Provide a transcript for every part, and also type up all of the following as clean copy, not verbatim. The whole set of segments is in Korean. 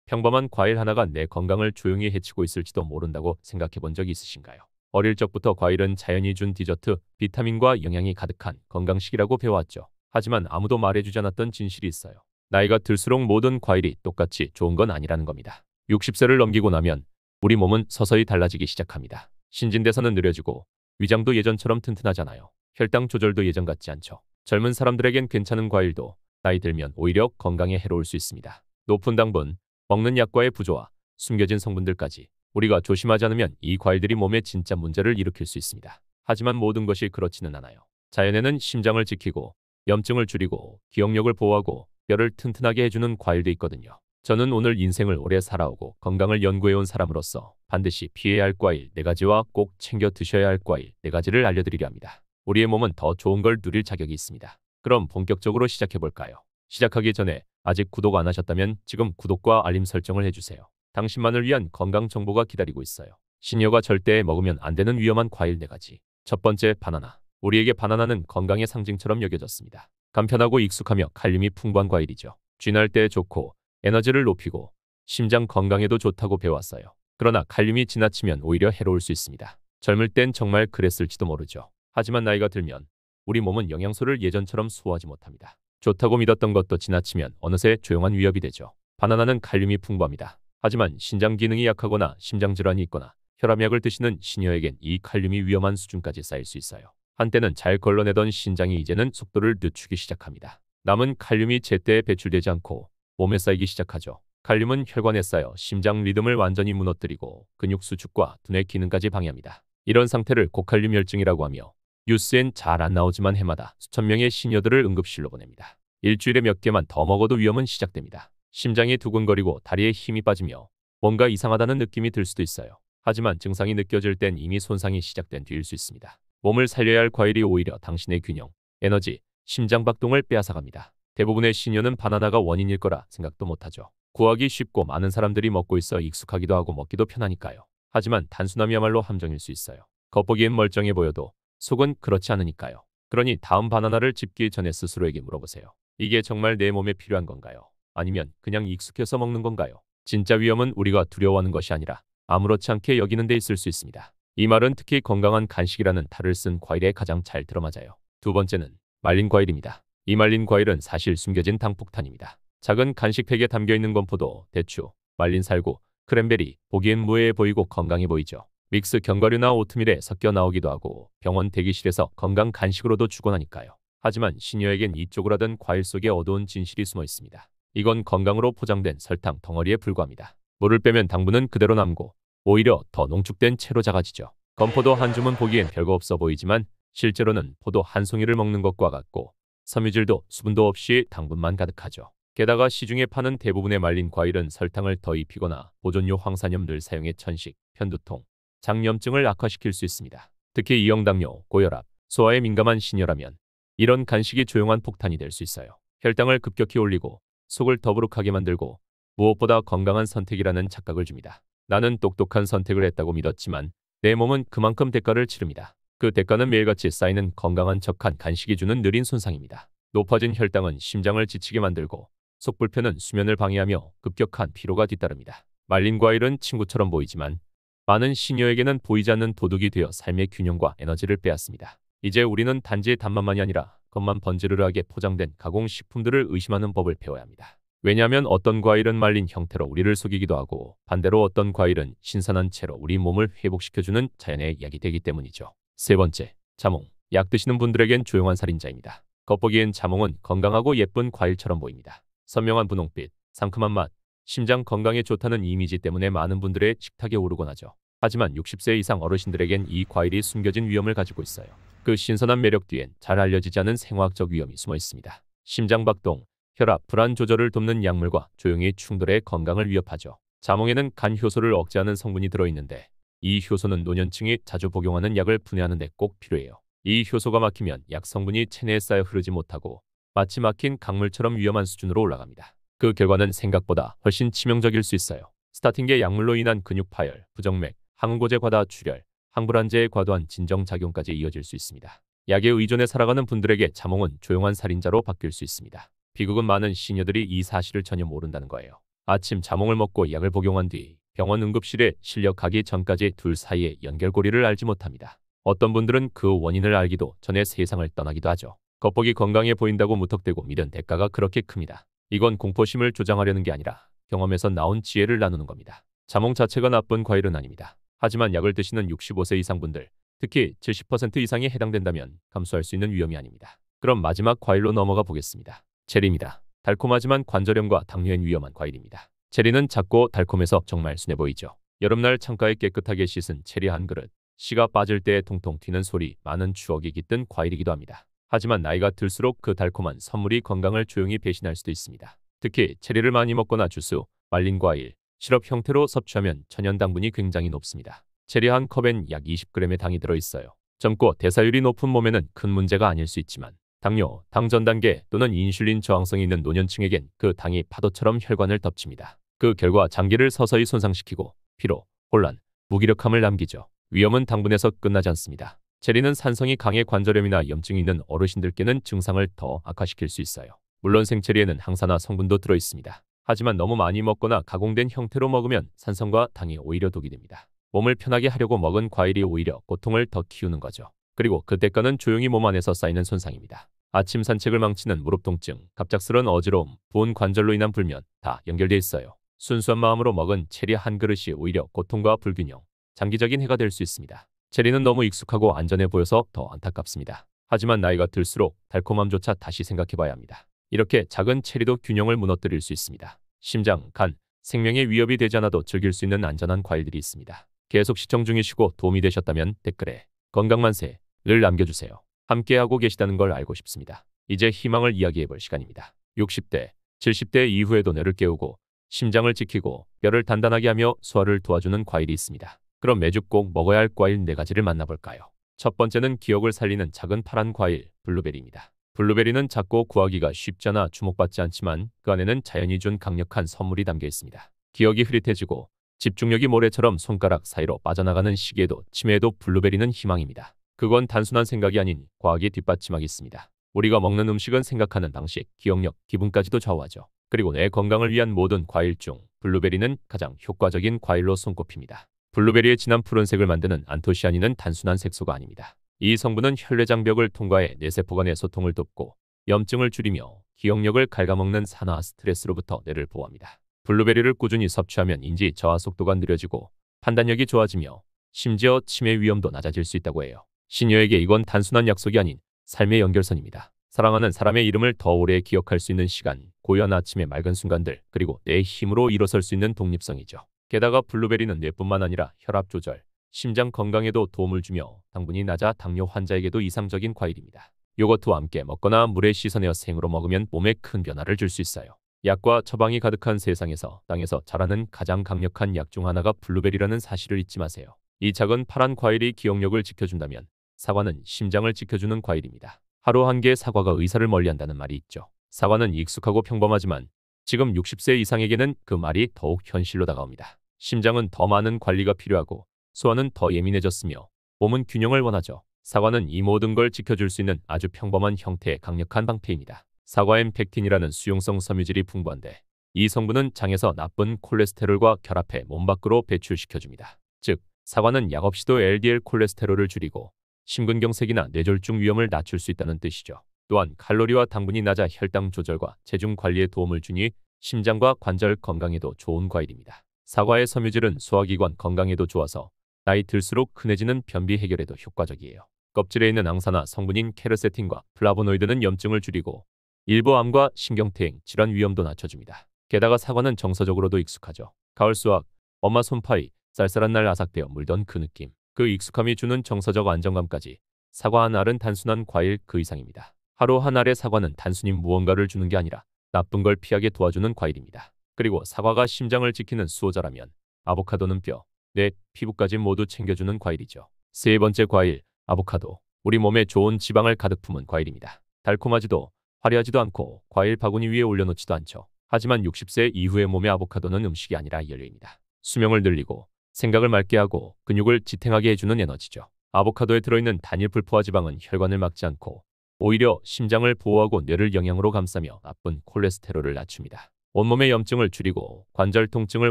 평범한 과일 하나가 내 건강을 조용히 해치고 있을지도 모른다고 생각해 본 적이 있으신가요? 어릴 적부터 과일은 자연이 준 디저트, 비타민과 영양이 가득한 건강식이라고 배워왔죠. 하지만 아무도 말해주지 않았던 진실이 있어요. 나이가 들수록 모든 과일이 똑같이 좋은 건 아니라는 겁니다. 60세를 넘기고 나면 우리 몸은 서서히 달라지기 시작합니다. 신진대사는 느려지고 위장도 예전처럼 튼튼하잖아요. 혈당 조절도 예전 같지 않죠. 젊은 사람들에겐 괜찮은 과일도 나이 들면 오히려 건강에 해로울 수 있습니다. 높은 당분, 먹는 약과의 부조화, 숨겨진 성분들까지 우리가 조심하지 않으면 이 과일들이 몸에 진짜 문제를 일으킬 수 있습니다. 하지만 모든 것이 그렇지는 않아요. 자연에는 심장을 지키고 염증을 줄이고 기억력을 보호하고 뼈를 튼튼하게 해주는 과일도 있거든요. 저는 오늘 인생을 오래 살아오고 건강을 연구해온 사람으로서 반드시 피해야 할 과일 4가지와 꼭 챙겨 드셔야 할 과일 4가지를 알려드리려 합니다. 우리의 몸은 더 좋은 걸 누릴 자격이 있습니다. 그럼 본격적으로 시작해볼까요? 시작하기 전에 아직 구독 안 하셨다면 지금 구독과 알림 설정을 해주세요. 당신만을 위한 건강 정보가 기다리고 있어요. 신여가 절대 먹으면 안 되는 위험한 과일 4가지. 첫 번째, 바나나. 우리에게 바나나는 건강의 상징처럼 여겨졌습니다. 간편하고 익숙하며 칼륨이 풍부한 과일이죠. 쥐날 때 좋고 에너지를 높이고 심장 건강에도 좋다고 배웠어요. 그러나 칼륨이 지나치면 오히려 해로울 수 있습니다. 젊을 땐 정말 그랬을지도 모르죠. 하지만 나이가 들면 우리 몸은 영양소를 예전처럼 소화하지 못합니다. 좋다고 믿었던 것도 지나치면 어느새 조용한 위협이 되죠. 바나나는 칼륨이 풍부합니다. 하지만 신장 기능이 약하거나 심장질환이 있거나 혈압약을 드시는 시니어에겐 이 칼륨이 위험한 수준까지 쌓일 수 있어요. 한때는 잘 걸러내던 신장이 이제는 속도를 늦추기 시작합니다. 남은 칼륨이 제때 배출되지 않고 몸에 쌓이기 시작하죠. 칼륨은 혈관에 쌓여 심장 리듬을 완전히 무너뜨리고 근육 수축과 두뇌 기능까지 방해합니다. 이런 상태를 고칼륨혈증이라고 하며 뉴스엔 잘 안 나오지만 해마다 수천 명의 시니어들을 응급실로 보냅니다. 일주일에 몇 개만 더 먹어도 위험은 시작됩니다. 심장이 두근거리고 다리에 힘이 빠지며 뭔가 이상하다는 느낌이 들 수도 있어요. 하지만 증상이 느껴질 땐 이미 손상이 시작된 뒤일 수 있습니다. 몸을 살려야 할 과일이 오히려 당신의 균형, 에너지, 심장 박동을 빼앗아갑니다. 대부분의 시니어는 바나나가 원인일 거라 생각도 못하죠. 구하기 쉽고 많은 사람들이 먹고 있어 익숙하기도 하고 먹기도 편하니까요. 하지만 단순함이야말로 함정일 수 있어요. 겉보기엔 멀쩡해 보여도 속은 그렇지 않으니까요. 그러니 다음 바나나를 집기 전에 스스로에게 물어보세요. 이게 정말 내 몸에 필요한 건가요? 아니면 그냥 익숙해서 먹는 건가요? 진짜 위험은 우리가 두려워하는 것이 아니라 아무렇지 않게 여기는 데 있을 수 있습니다. 이 말은 특히 건강한 간식이라는 탈을 쓴 과일에 가장 잘 들어맞아요. 두 번째는 말린 과일입니다. 이 말린 과일은 사실 숨겨진 당폭탄입니다. 작은 간식팩에 담겨있는 건 포도, 대추, 말린 살구, 크랜베리, 보기엔 무해해 보이고 건강해 보이죠. 믹스 견과류나 오트밀에 섞여 나오기도 하고 병원 대기실에서 건강 간식으로도 주곤 하니까요. 하지만 시니어에겐 이 쪼그라든 과일 속에 어두운 진실이 숨어 있습니다. 이건 건강으로 포장된 설탕 덩어리에 불과합니다. 물을 빼면 당분은 그대로 남고 오히려 더 농축된 채로 작아지죠. 건포도 한 줌은 보기엔 별거 없어 보이지만 실제로는 포도 한 송이를 먹는 것과 같고 섬유질도 수분도 없이 당분만 가득하죠. 게다가 시중에 파는 대부분의 말린 과일은 설탕을 더 입히거나 보존료 황산염을 사용해 천식, 편두통, 장염증을 악화시킬 수 있습니다. 특히 이형당뇨, 고혈압, 소화에 민감한 시니어라면 이런 간식이 조용한 폭탄이 될 수 있어요. 혈당을 급격히 올리고 속을 더부룩하게 만들고 무엇보다 건강한 선택이라는 착각을 줍니다. 나는 똑똑한 선택을 했다고 믿었지만 내 몸은 그만큼 대가를 치릅니다. 그 대가는 매일같이 쌓이는 건강한 척한 간식이 주는 느린 손상입니다. 높아진 혈당은 심장을 지치게 만들고 속불편은 수면을 방해하며 급격한 피로가 뒤따릅니다. 말린 과일은 친구처럼 보이지만 많은 시니어에게는 보이지 않는 도둑이 되어 삶의 균형과 에너지를 빼앗습니다. 이제 우리는 단지 단맛만이 아니라 겉만 번지르르하게 포장된 가공식품들을 의심하는 법을 배워야 합니다. 왜냐하면 어떤 과일은 말린 형태로 우리를 속이기도 하고 반대로 어떤 과일은 신선한 채로 우리 몸을 회복시켜주는 자연의 약이 되기 때문이죠. 세 번째, 자몽. 약 드시는 분들에겐 조용한 살인자입니다. 겉보기엔 자몽은 건강하고 예쁜 과일처럼 보입니다. 선명한 분홍빛, 상큼한 맛, 심장 건강에 좋다는 이미지 때문에 많은 분들의 식탁에 오르곤 하죠. 하지만 60세 이상 어르신들에겐 이 과일이 숨겨진 위험을 가지고 있어요. 그 신선한 매력 뒤엔 잘 알려지지 않은 생화학적 위험이 숨어 있습니다. 심장 박동, 혈압, 불안 조절을 돕는 약물과 조용히 충돌해 건강을 위협하죠. 자몽에는 간 효소를 억제하는 성분이 들어있는데 이 효소는 노년층이 자주 복용하는 약을 분해하는 데 꼭 필요해요. 이 효소가 막히면 약 성분이 체내에 쌓여 흐르지 못하고 마치 막힌 강물처럼 위험한 수준으로 올라갑니다. 그 결과는 생각보다 훨씬 치명적일 수 있어요. 스타팅계 약물로 인한 근육 파열, 부정맥, 항우고제 과다 출혈, 항불안제의 과도한 진정작용까지 이어질 수 있습니다. 약에 의존해 살아가는 분들에게 자몽은 조용한 살인자로 바뀔 수 있습니다. 비극은 많은 시니어들이 이 사실을 전혀 모른다는 거예요. 아침 자몽을 먹고 약을 복용한 뒤 병원 응급실에 실려 가기 전까지 둘 사이의 연결고리를 알지 못합니다. 어떤 분들은 그 원인을 알기도 전에 세상을 떠나기도 하죠. 겉보기 건강해 보인다고 무턱대고 믿은 대가가 그렇게 큽니다. 이건 공포심을 조장하려는 게 아니라 경험에서 나온 지혜를 나누는 겁니다. 자몽 자체가 나쁜 과일은 아닙니다. 하지만 약을 드시는 65세 이상 분들, 특히 70% 이상이 해당된다면 감수할 수 있는 위험이 아닙니다. 그럼 마지막 과일로 넘어가 보겠습니다. 체리입니다. 달콤하지만 관절염과 당뇨엔 위험한 과일입니다. 체리는 작고 달콤해서 정말 순해 보이죠. 여름날 창가에 깨끗하게 씻은 체리 한 그릇, 씨가 빠질 때 통통 튀는 소리, 많은 추억이 깃든 과일이기도 합니다. 하지만 나이가 들수록 그 달콤한 선물이 건강을 조용히 배신할 수도 있습니다. 특히 체리를 많이 먹거나 주스, 말린 과일, 시럽 형태로 섭취하면 천연 당분이 굉장히 높습니다. 체리 한 컵엔 약 20g의 당이 들어있어요. 젊고 대사율이 높은 몸에는 큰 문제가 아닐 수 있지만 당뇨, 당 전 단계 또는 인슐린 저항성이 있는 노년층에겐 그 당이 파도처럼 혈관을 덮칩니다. 그 결과 장기를 서서히 손상시키고 피로, 혼란, 무기력함을 남기죠. 위험은 당분에서 끝나지 않습니다. 체리는 산성이 강해 관절염이나 염증이 있는 어르신들께는 증상을 더 악화시킬 수 있어요. 물론 생체리에는 항산화 성분도 들어있습니다. 하지만 너무 많이 먹거나 가공된 형태로 먹으면 산성과 당이 오히려 독이 됩니다. 몸을 편하게 하려고 먹은 과일이 오히려 고통을 더 키우는 거죠. 그리고 그 대가는 조용히 몸 안에서 쌓이는 손상입니다. 아침 산책을 망치는 무릎 통증, 갑작스런 어지러움, 부은 관절로 인한 불면 다 연결돼 있어요. 순수한 마음으로 먹은 체리 한 그릇이 오히려 고통과 불균형, 장기적인 해가 될 수 있습니다. 체리는 너무 익숙하고 안전해 보여서 더 안타깝습니다. 하지만 나이가 들수록 달콤함조차 다시 생각해봐야 합니다. 이렇게 작은 체리도 균형을 무너뜨릴 수 있습니다. 심장, 간, 생명에 위협이 되지 않아도 즐길 수 있는 안전한 과일들이 있습니다. 계속 시청 중이시고 도움이 되셨다면 댓글에 건강만세를 남겨주세요. 함께하고 계시다는 걸 알고 싶습니다. 이제 희망을 이야기해볼 시간입니다. 60대, 70대 이후에도 뇌를 깨우고 심장을 지키고 뼈를 단단하게 하며 소화를 도와주는 과일이 있습니다. 그럼 매주 꼭 먹어야 할 과일 4가지를 만나볼까요? 첫 번째는 기억을 살리는 작은 파란 과일, 블루베리입니다. 블루베리는 작고 구하기가 쉽잖아 주목받지 않지만 그 안에는 자연이 준 강력한 선물이 담겨 있습니다. 기억이 흐릿해지고 집중력이 모래처럼 손가락 사이로 빠져나가는 시기에도 치매에도 블루베리는 희망입니다. 그건 단순한 생각이 아닌 과학이 뒷받침하고 있습니다. 우리가 먹는 음식은 생각하는 방식, 기억력, 기분까지도 좌우하죠. 그리고 내 건강을 위한 모든 과일 중 블루베리는 가장 효과적인 과일로 손꼽힙니다. 블루베리의 진한 푸른색을 만드는 안토시아닌은 단순한 색소가 아닙니다. 이 성분은 혈내장벽을 통과해 뇌세포 간의 소통을 돕고 염증을 줄이며 기억력을 갉아먹는 산화 스트레스로부터 뇌를 보호합니다. 블루베리를 꾸준히 섭취하면 인지 저하 속도가 느려지고 판단력이 좋아지며 심지어 치매 위험도 낮아질 수 있다고 해요. 시녀에게 이건 단순한 약속이 아닌 삶의 연결선입니다. 사랑하는 사람의 이름을 더 오래 기억할 수 있는 시간, 고요한 아침의 맑은 순간들, 그리고 내 힘으로 일어설 수 있는 독립성이죠. 게다가 블루베리는 뇌뿐만 아니라 혈압 조절, 심장 건강에도 도움을 주며 당분이 낮아 당뇨 환자에게도 이상적인 과일입니다. 요거트와 함께 먹거나 물에 씻어내어 생으로 먹으면 몸에 큰 변화를 줄 수 있어요. 약과 처방이 가득한 세상에서 땅에서 자라는 가장 강력한 약 중 하나가 블루베리라는 사실을 잊지 마세요. 이 작은 파란 과일이 기억력을 지켜준다면 사과는 심장을 지켜주는 과일입니다. 하루 한 개의 사과가 의사를 멀리한다는 말이 있죠. 사과는 익숙하고 평범하지만 지금 60세 이상에게는 그 말이 더욱 현실로 다가옵니다. 심장은 더 많은 관리가 필요하고 소화는 더 예민해졌으며 몸은 균형을 원하죠. 사과는 이 모든 걸 지켜줄 수 있는 아주 평범한 형태의 강력한 방패입니다. 사과엔 펙틴이라는 수용성 섬유질이 풍부한데 이 성분은 장에서 나쁜 콜레스테롤과 결합해 몸 밖으로 배출시켜줍니다. 즉, 사과는 약 없이도 LDL 콜레스테롤을 줄이고 심근경색이나 뇌졸중 위험을 낮출 수 있다는 뜻이죠. 또한 칼로리와 당분이 낮아 혈당 조절과 체중 관리에 도움을 주니 심장과 관절 건강에도 좋은 과일입니다. 사과의 섬유질은 소화기관 건강에도 좋아서 나이 들수록 흔해지는 변비 해결에도 효과적이에요. 껍질에 있는 항산화 성분인 케르세틴과 플라보노이드는 염증을 줄이고 일부 암과 신경퇴행, 질환 위험도 낮춰줍니다. 게다가 사과는 정서적으로도 익숙하죠. 가을 수확, 엄마 손파이, 쌀쌀한 날 아삭대어 물던 그 느낌. 그 익숙함이 주는 정서적 안정감까지 사과 한 알은 단순한 과일 그 이상입니다. 하루 한 알의 사과는 단순히 무언가를 주는 게 아니라 나쁜 걸 피하게 도와주는 과일입니다. 그리고 사과가 심장을 지키는 수호자라면 아보카도는 뼈, 뇌, 피부까지 모두 챙겨주는 과일이죠. 세 번째 과일, 아보카도. 우리 몸에 좋은 지방을 가득 품은 과일입니다. 달콤하지도 화려하지도 않고 과일 바구니 위에 올려놓지도 않죠. 하지만 60세 이후의 몸의 아보카도는 음식이 아니라 연료입니다. 수명을 늘리고 생각을 맑게 하고 근육을 지탱하게 해주는 에너지죠. 아보카도에 들어있는 단일 불포화 지방은 혈관을 막지 않고 오히려 심장을 보호하고 뇌를 영양으로 감싸며 나쁜 콜레스테롤을 낮춥니다. 온몸의 염증을 줄이고 관절 통증을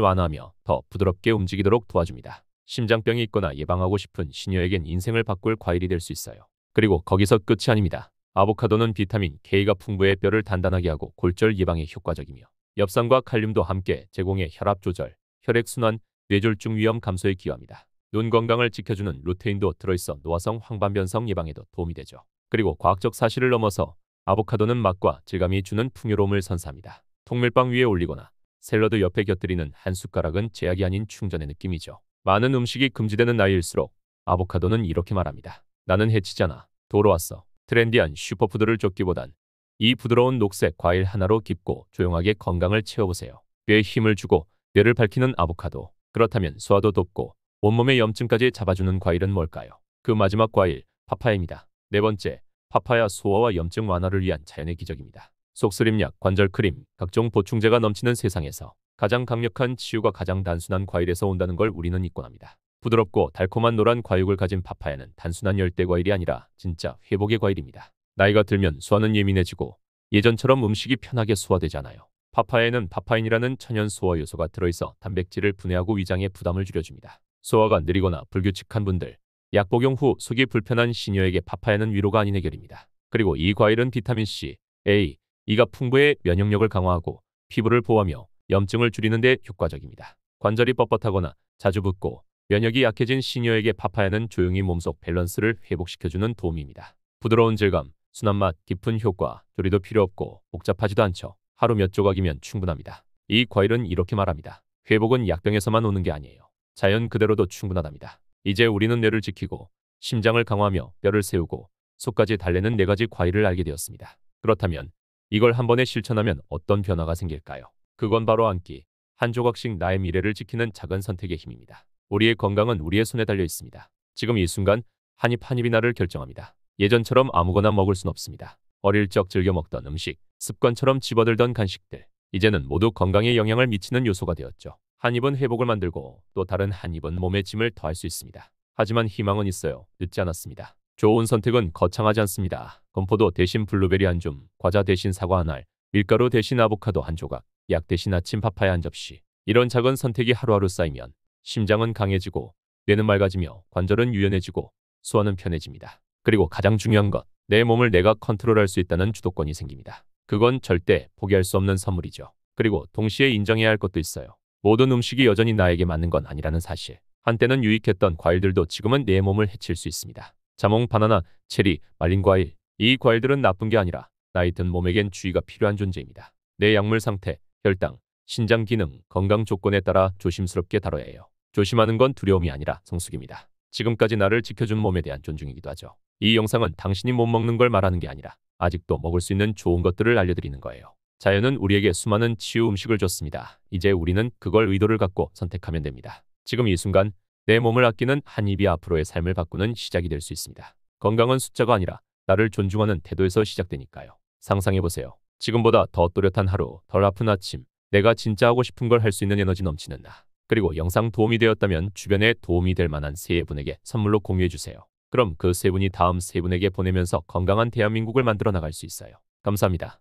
완화하며 더 부드럽게 움직이도록 도와줍니다. 심장병이 있거나 예방하고 싶은 시니어에겐 인생을 바꿀 과일이 될 수 있어요. 그리고 거기서 끝이 아닙니다. 아보카도는 비타민 K가 풍부해 뼈를 단단하게 하고 골절 예방에 효과적이며 엽산과 칼륨도 함께 제공해 혈압 조절, 혈액순환, 뇌졸중 위험 감소에 기여합니다. 눈 건강을 지켜주는 루테인도 들어있어 노화성 황반변성 예방에도 도움이 되죠. 그리고 과학적 사실을 넘어서 아보카도는 맛과 질감이 주는 풍요로움을 선사합니다. 통밀빵 위에 올리거나 샐러드 옆에 곁들이는 한 숟가락은 제약이 아닌 충전의 느낌이죠. 많은 음식이 금지되는 나이일수록 아보카도는 이렇게 말합니다. 나는 해치잖아. 도로 왔어. 트렌디한 슈퍼푸드를 쫓기보단 이 부드러운 녹색 과일 하나로 깊고 조용하게 건강을 채워보세요. 뼈에 힘을 주고 뇌를 밝히는 아보카도. 그렇다면 소화도 돕고 온몸의 염증까지 잡아주는 과일은 뭘까요? 그 마지막 과일, 파파야입니다. 네 번째, 파파야 소화와 염증 완화를 위한 자연의 기적입니다. 속쓰림약, 관절크림, 각종 보충제가 넘치는 세상에서 가장 강력한 치유가 가장 단순한 과일에서 온다는 걸 우리는 잊곤 합니다. 부드럽고 달콤한 노란 과육을 가진 파파야는 단순한 열대 과일이 아니라 진짜 회복의 과일입니다. 나이가 들면 소화는 예민해지고 예전처럼 음식이 편하게 소화되지 않아요. 파파야에는 파파인이라는 천연 소화 요소가 들어있어 단백질을 분해하고 위장의 부담을 줄여줍니다. 소화가 느리거나 불규칙한 분들, 약 복용 후 속이 불편한 시니어에게 파파야는 위로가 아닌 해결입니다. 그리고 이 과일은 비타민 C, A, E가 풍부해 면역력을 강화하고 피부를 보호하며 염증을 줄이는 데 효과적입니다. 관절이 뻣뻣하거나 자주 붓고 면역이 약해진 시니어에게 파파야는 조용히 몸속 밸런스를 회복시켜주는 도움입니다. 부드러운 질감, 순한 맛, 깊은 효과, 조리도 필요 없고 복잡하지도 않죠. 하루 몇 조각이면 충분합니다. 이 과일은 이렇게 말합니다. 회복은 약병에서만 오는 게 아니에요. 자연 그대로도 충분하답니다. 이제 우리는 뇌를 지키고 심장을 강화하며 뼈를 세우고 속까지 달래는 4가지 과일을 알게 되었습니다. 그렇다면 이걸 한 번에 실천하면 어떤 변화가 생길까요? 그건 바로 한 끼, 한 조각씩 나의 미래를 지키는 작은 선택의 힘입니다. 우리의 건강은 우리의 손에 달려 있습니다. 지금 이 순간 한 입 한 입이 나를 결정합니다. 예전처럼 아무거나 먹을 순 없습니다. 어릴 적 즐겨 먹던 음식, 습관처럼 집어들던 간식들, 이제는 모두 건강에 영향을 미치는 요소가 되었죠. 한 입은 회복을 만들고 또 다른 한 입은 몸의 짐을 더할 수 있습니다. 하지만 희망은 있어요. 늦지 않았습니다. 좋은 선택은 거창하지 않습니다. 건포도 대신 블루베리 한 줌, 과자 대신 사과 한 알, 밀가루 대신 아보카도 한 조각, 약 대신 아침 파파야 한 접시. 이런 작은 선택이 하루하루 쌓이면 심장은 강해지고 뇌는 맑아지며 관절은 유연해지고 소화는 편해집니다. 그리고 가장 중요한 것, 내 몸을 내가 컨트롤할 수 있다는 주도권이 생깁니다. 그건 절대 포기할 수 없는 선물이죠. 그리고 동시에 인정해야 할 것도 있어요. 모든 음식이 여전히 나에게 맞는 건 아니라는 사실. 한때는 유익했던 과일들도 지금은 내 몸을 해칠 수 있습니다. 자몽, 바나나, 체리, 말린 과일. 이 과일들은 나쁜 게 아니라 나이 든 몸에겐 주의가 필요한 존재입니다. 내 약물 상태, 혈당, 신장 기능, 건강 조건에 따라 조심스럽게 다뤄야 해요. 조심하는 건 두려움이 아니라 성숙입니다. 지금까지 나를 지켜준 몸에 대한 존중이기도 하죠. 이 영상은 당신이 못 먹는 걸 말하는 게 아니라 아직도 먹을 수 있는 좋은 것들을 알려드리는 거예요. 자연은 우리에게 수많은 치유 음식을 줬습니다. 이제 우리는 그걸 의도를 갖고 선택하면 됩니다. 지금 이 순간 내 몸을 아끼는 한 입이 앞으로의 삶을 바꾸는 시작이 될 수 있습니다. 건강은 숫자가 아니라 나를 존중하는 태도에서 시작되니까요. 상상해보세요. 지금보다 더 또렷한 하루, 덜 아픈 아침, 내가 진짜 하고 싶은 걸 할 수 있는 에너지 넘치는 나. 그리고 영상 도움이 되었다면 주변에 도움이 될 만한 3분에게 선물로 공유해주세요. 그럼 그 3분이 다음 3분에게 보내면서 건강한 대한민국을 만들어 나갈 수 있어요. 감사합니다.